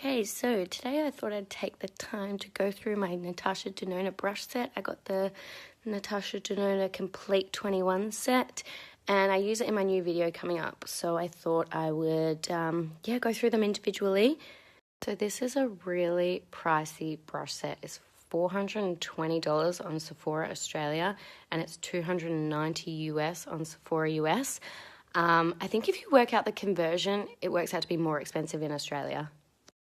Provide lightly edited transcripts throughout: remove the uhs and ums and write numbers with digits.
Okay, so today I thought I'd take the time to go through my Natasha Denona brush set. I got the Natasha Denona Complete 21 set, and I use it in my new video coming up. So I thought I would, go through them individually. So this is a really pricey brush set. It's $420 on Sephora Australia, and it's $290 US on Sephora US. I think if you work out the conversion, it works out to be more expensive in Australia.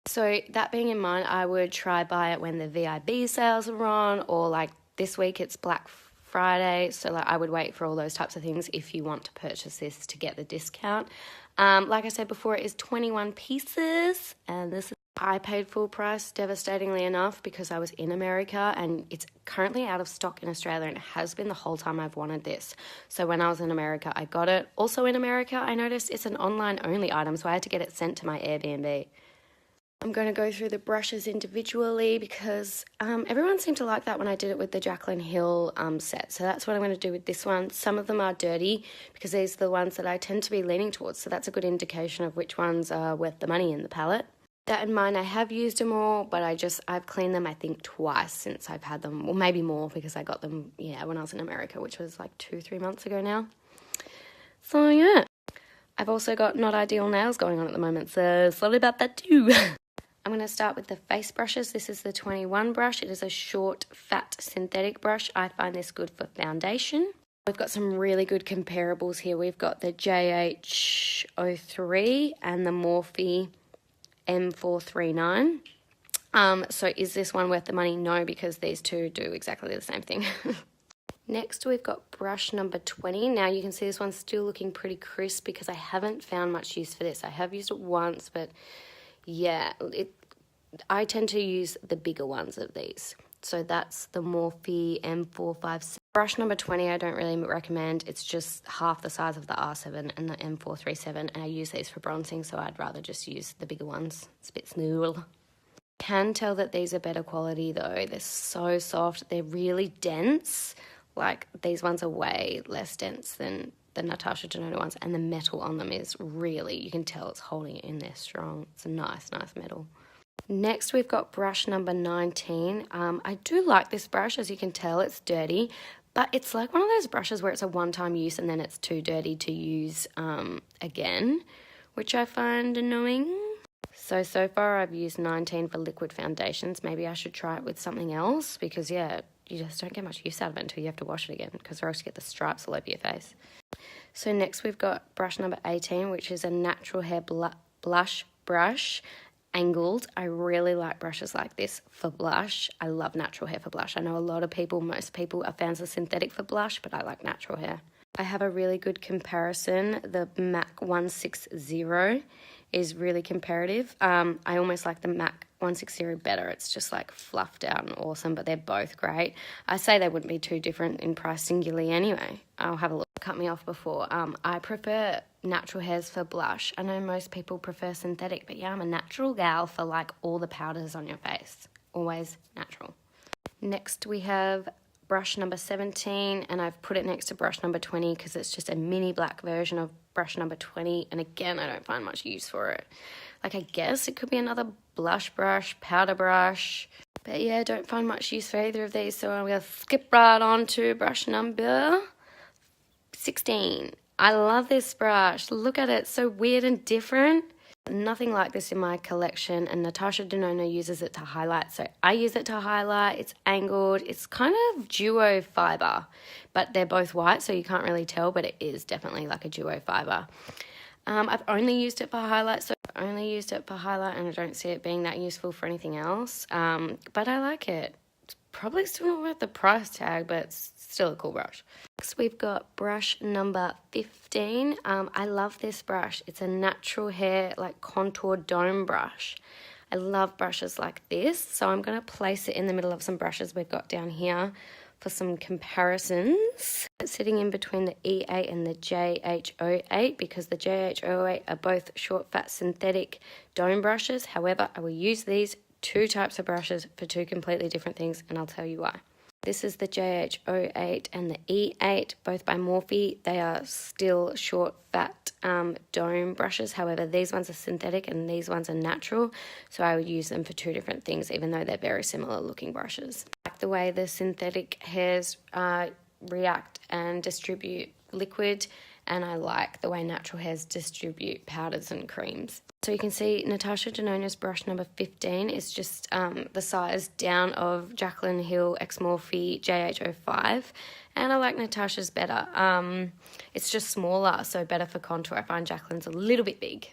So that being in mind, I would try buy it when the VIB sales are on, or like this week it's Black Friday. So like I would wait for all those types of things if you want to purchase this to get the discount. Like I said before, it is 21 pieces, and this is I paid full price, devastatingly enough, because I was in America, and it's currently out of stock in Australia, and it has been the whole time I've wanted this. So when I was in America, I got it. Also in America, I noticed it's an online-only item, so I had to get it sent to my Airbnb. I'm going to go through the brushes individually because everyone seemed to like that when I did it with the Jaclyn Hill set. So that's what I'm going to do with this one. Some of them are dirty because these are the ones that I tend to be leaning towards. So that's a good indication of which ones are worth the money in the palette. That in mind, I have used them all, but I've cleaned them, I think, twice since I've had them, or maybe more because I got them, when I was in America, which was like 2-3 months ago now. So, yeah. I've also got not ideal nails going on at the moment, so sorry about that too. I'm going to start with the face brushes. This is the 21 brush. It is a short, fat, synthetic brush. I find this good for foundation. We've got some really good comparables here. We've got the JH03 and the Morphe M439. So is this one worth the money? No, because these two do exactly the same thing. Next, we've got brush number 20. Now you can see this one's still looking pretty crisp because I haven't found much use for this. I have used it once, but yeah, I tend to use the bigger ones of these. So that's the Morphe M456. Brush number 20 I don't really recommend. It's just half the size of the R7 and the M437, and I use these for bronzing, so I'd rather just use the bigger ones. It's a bit smooth. Can tell that these are better quality though. They're so soft. They're really dense. Like these ones are way less dense than the Natasha Denona ones, and the metal on them is really, you can tell it's holding it in there strong. It's a nice metal. Next, we've got brush number 19. I do like this brush. As you can tell, it's dirty, but it's like one of those brushes where it's a one-time use and then it's too dirty to use again, which I find annoying. So far I've used 19 for liquid foundations. Maybe I should try it with something else because, yeah, you just don't get much use out of it until you have to wash it again because or else you get the stripes all over your face. So next we've got brush number 18, which is a natural hair blush brush. Angled. I really like brushes like this for blush. I love natural hair for blush. I know most people are fans of synthetic for blush, but I like natural hair. I have a really good comparison. The MAC 160 is really comparative. I almost like the MAC 160 better. It's just like fluffed out and awesome, but they're both great. I say they wouldn't be too different in price singularly anyway. I'll have a look. Cut me off before. I prefer natural hairs for blush. I know most people prefer synthetic, but yeah, I'm a natural gal for like all the powders on your face. Always natural. Next we have brush number 17, and I've put it next to brush number 20 because it's just a mini black version of brush number 20, and again, I don't find much use for it. Like, I guess it could be another blush brush, powder brush, but yeah, I don't find much use for either of these, so I'm going to skip right on to brush number 16. I love this brush. Look at it, it's so weird and different. Nothing like this in my collection, and Natasha Denona uses it to highlight, so I use it to highlight. It's angled. It's kind of duo fiber, but they're both white, so you can't really tell, but it is definitely like a duo fiber. I've only used it for highlight, and I don't see it being that useful for anything else, but I like it. It's probably still not worth the price tag, but it's still a cool brush. Next, we've got brush number 15. I love this brush. It's a natural hair, like contour dome brush. I love brushes like this, so I'm going to place it in the middle of some brushes we've got down here for some comparisons. It's sitting in between the E8 and the JH08 because the JH08 are both short, fat, synthetic dome brushes. However, I will use these two types of brushes for two completely different things, and I'll tell you why. This is the JH08 and the E8, both by Morphe. They are still short, fat dome brushes. However, these ones are synthetic and these ones are natural. So I would use them for two different things, even though they're very similar looking brushes. I like the way the synthetic hairs react and distribute liquid, and I like the way natural hairs distribute powders and creams. So you can see Natasha Denona's brush number 15 is just the size down of Jaclyn Hill X Morphe JH05, and I like Natasha's better. It's just smaller, so better for contour. I find Jaclyn's a little bit big.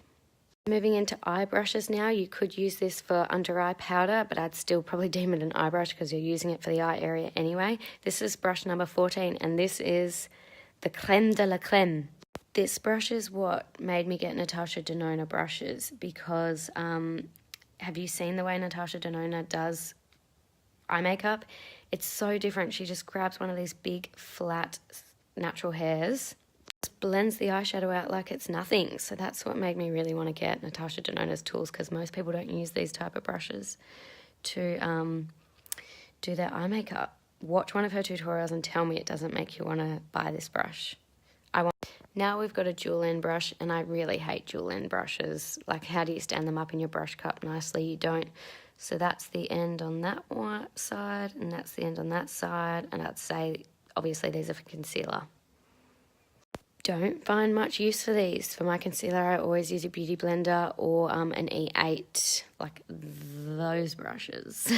Moving into eye brushes now, you could use this for under eye powder, but I'd still probably deem it an eye brush because you're using it for the eye area anyway. This is brush number 14, and this is the creme de la creme. This brush is what made me get Natasha Denona brushes because have you seen the way Natasha Denona does eye makeup? It's so different. She just grabs one of these big, flat, natural hairs, just blends the eyeshadow out like it's nothing. So that's what made me really want to get Natasha Denona's tools, because most people don't use these type of brushes to do their eye makeup. Watch one of her tutorials and tell me it doesn't make you want to buy this brush. Now we've got a dual end brush, and I really hate dual end brushes. Like, how do you stand them up in your brush cup nicely? You don't. So that's the end on that one side, and that's the end on that side, and I'd say obviously these are for concealer. Don't find much use for these. For my concealer, I always use a beauty blender or an E8, like those brushes.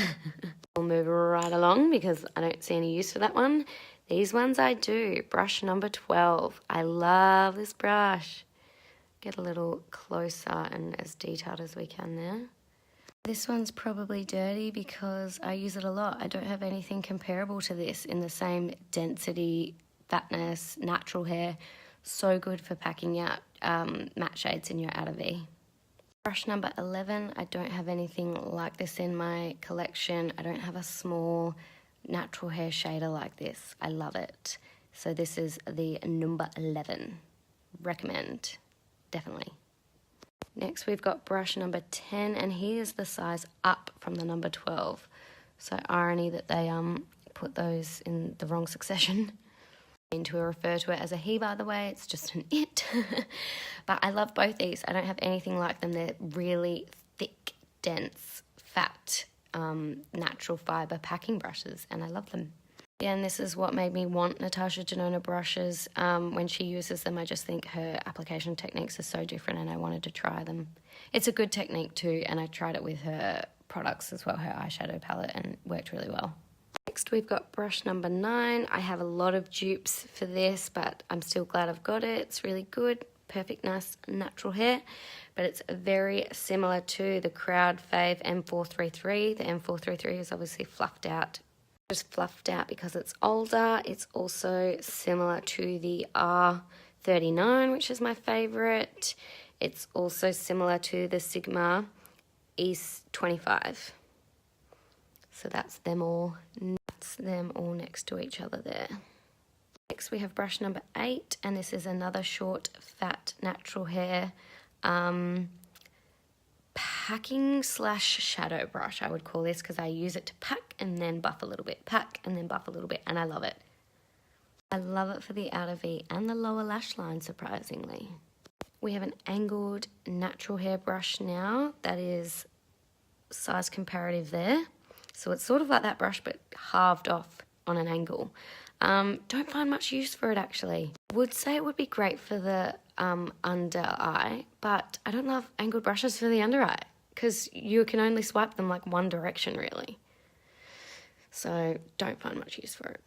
We'll move right along because I don't see any use for that one. These ones I do. Brush number 12. I love this brush. Get a little closer and as detailed as we can there. This one's probably dirty because I use it a lot. I don't have anything comparable to this in the same density, fatness, natural hair. So good for packing out matte shades in your outer V. Brush number 11. I don't have anything like this in my collection. I don't have a small natural hair shader like this. I love it. So this is the number 11. Recommend, definitely. Next we've got brush number 10, and here's the size up from the number 12. So irony that they put those in the wrong succession. To refer to it as a he, by the way, it's just an it. But I love both these. I don't have anything like them. They're really thick, dense, fat, natural fiber packing brushes, and I love them. Yeah, and this is what made me want Natasha Denona brushes. When she uses them, I just think her application techniques are so different, and I wanted to try them. It's a good technique too, and I tried it with her products as well, her eyeshadow palette, and worked really well. Next we've got brush number 9. I have a lot of dupes for this, but I'm still glad I've got it. It's really good, perfect, nice, natural hair, but it's very similar to the crowd fave M433. The M433 is obviously fluffed out, just fluffed out because it's older. It's also similar to the R39, which is my favorite. It's also similar to the Sigma E25. So that's them all next to each other there. Next we have brush number 8, and this is another short, fat, natural hair packing / shadow brush, I would call this, because I use it to pack and then buff a little bit, pack and then buff a little bit, and I love it. I love it for the outer V and the lower lash line, surprisingly. We have an angled natural hair brush now that is size comparative there. So it's sort of like that brush, but halved off on an angle. Don't find much use for it, actually. Would say it would be great for the under eye, but I don't love angled brushes for the under eye because you can only swipe them like one direction, really. So don't find much use for it.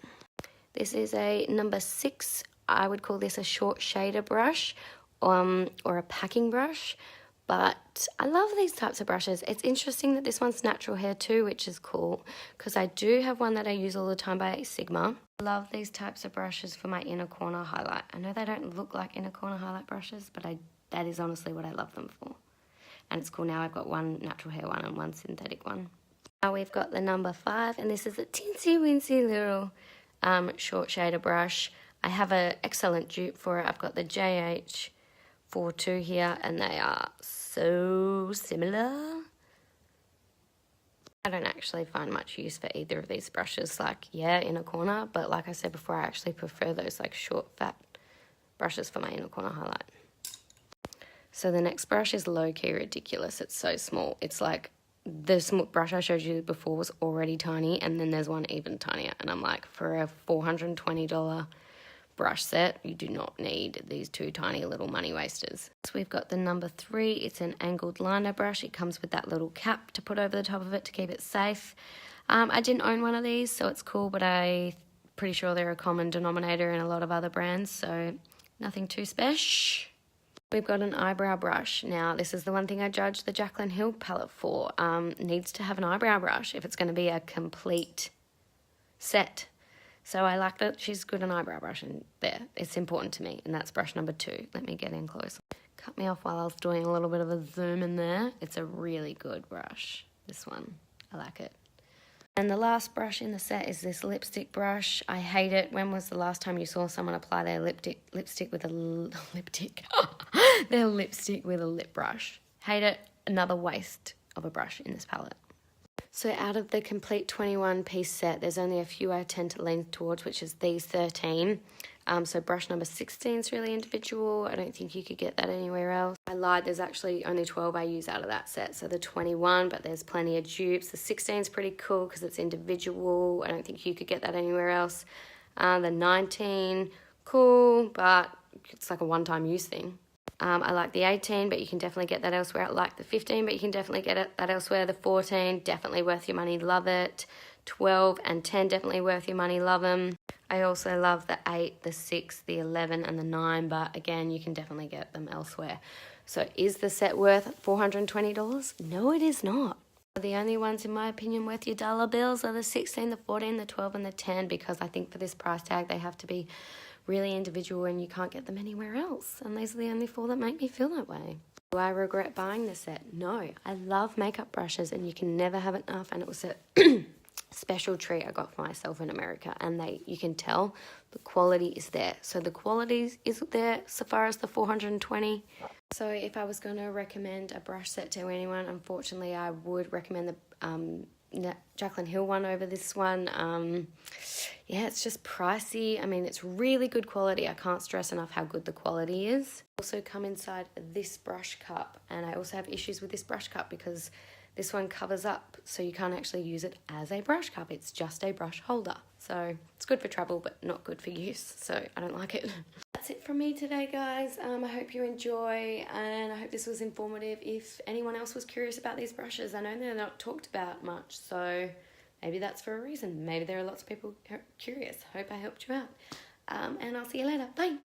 This is a number 6. I would call this a short shader brush or a packing brush. But I love these types of brushes. It's interesting that this one's natural hair too, which is cool, because I do have one that I use all the time by Sigma. I love these types of brushes for my inner corner highlight. I know they don't look like inner corner highlight brushes, but that is honestly what I love them for. And it's cool now I've got one natural hair one and one synthetic one. Now we've got the number 5, and this is a teensy weensy little short shader brush. I have an excellent dupe for it. I've got the JH42 here, and they are so similar. I don't actually find much use for either of these brushes, like, yeah, inner corner, but like I said before, I actually prefer those like short, fat brushes for my inner corner highlight. So the next brush is low-key ridiculous. It's so small. It's like the brush I showed you before was already tiny, and then there's one even tinier. And I'm like, for a $420 brush set, you do not need these two tiny little money wasters. So we've got the number 3. It's an angled liner brush. It comes with that little cap to put over the top of it to keep it safe. I didn't own one of these, so it's cool, but I'm pretty sure they're a common denominator in a lot of other brands, so nothing too special. We've got an eyebrow brush. Now, this is the one thing I judge the Jaclyn Hill palette for. Needs to have an eyebrow brush if it's going to be a complete set. So I like that she's good on eyebrow brush, and there, it's important to me, and that's brush number 2. Let me get in close. Cut me off while I was doing a little bit of a zoom in there. It's a really good brush, this one. I like it. And the last brush in the set is this lipstick brush. I hate it. When was the last time you saw someone apply their lipstick with a lip brush? Hate it. Another waste of a brush in this palette. So out of the complete 21-piece set, there's only a few I tend to lean towards, which is these 13. So brush number 16 is really individual. I don't think you could get that anywhere else. I lied, there's actually only 12 I use out of that set. So the 21, but there's plenty of dupes. The 16 is pretty cool because it's individual. I don't think you could get that anywhere else. The 19, cool, but it's like a one-time use thing. I like the 18, but you can definitely get that elsewhere. I like the 15, but you can definitely get that elsewhere. The 14, definitely worth your money, love it. 12 and 10, definitely worth your money, love them. I also love the 8, the 6, the 11, and the 9, but again, you can definitely get them elsewhere. So is the set worth $420? No, it is not. The only ones, in my opinion, worth your dollar bills are the 16, the 14, the 12, and the 10, because I think for this price tag, they have to be really individual and you can't get them anywhere else. And these are the only 4 that make me feel that way. Do I regret buying this set? No. I love makeup brushes and you can never have enough, and it was a special treat I got for myself in America, and you can tell the quality is there. So the quality is there so far as the 420. So if I was going to recommend a brush set to anyone, unfortunately I would recommend the Jaclyn Hill one over this one. Yeah, it's just pricey. I mean, it's really good quality. I can't stress enough how good the quality is. Also come inside this brush cup, and I also have issues with this brush cup because this one covers up, so you can't actually use it as a brush cup. It's just a brush holder. So it's good for travel, but not good for use. So I don't like it. That's it from me today, guys. I hope you enjoy, and I hope this was informative. If anyone else was curious about these brushes, I know they're not talked about much, so maybe that's for a reason. Maybe there are lots of people curious. Hope I helped you out. And I'll see you later. Bye.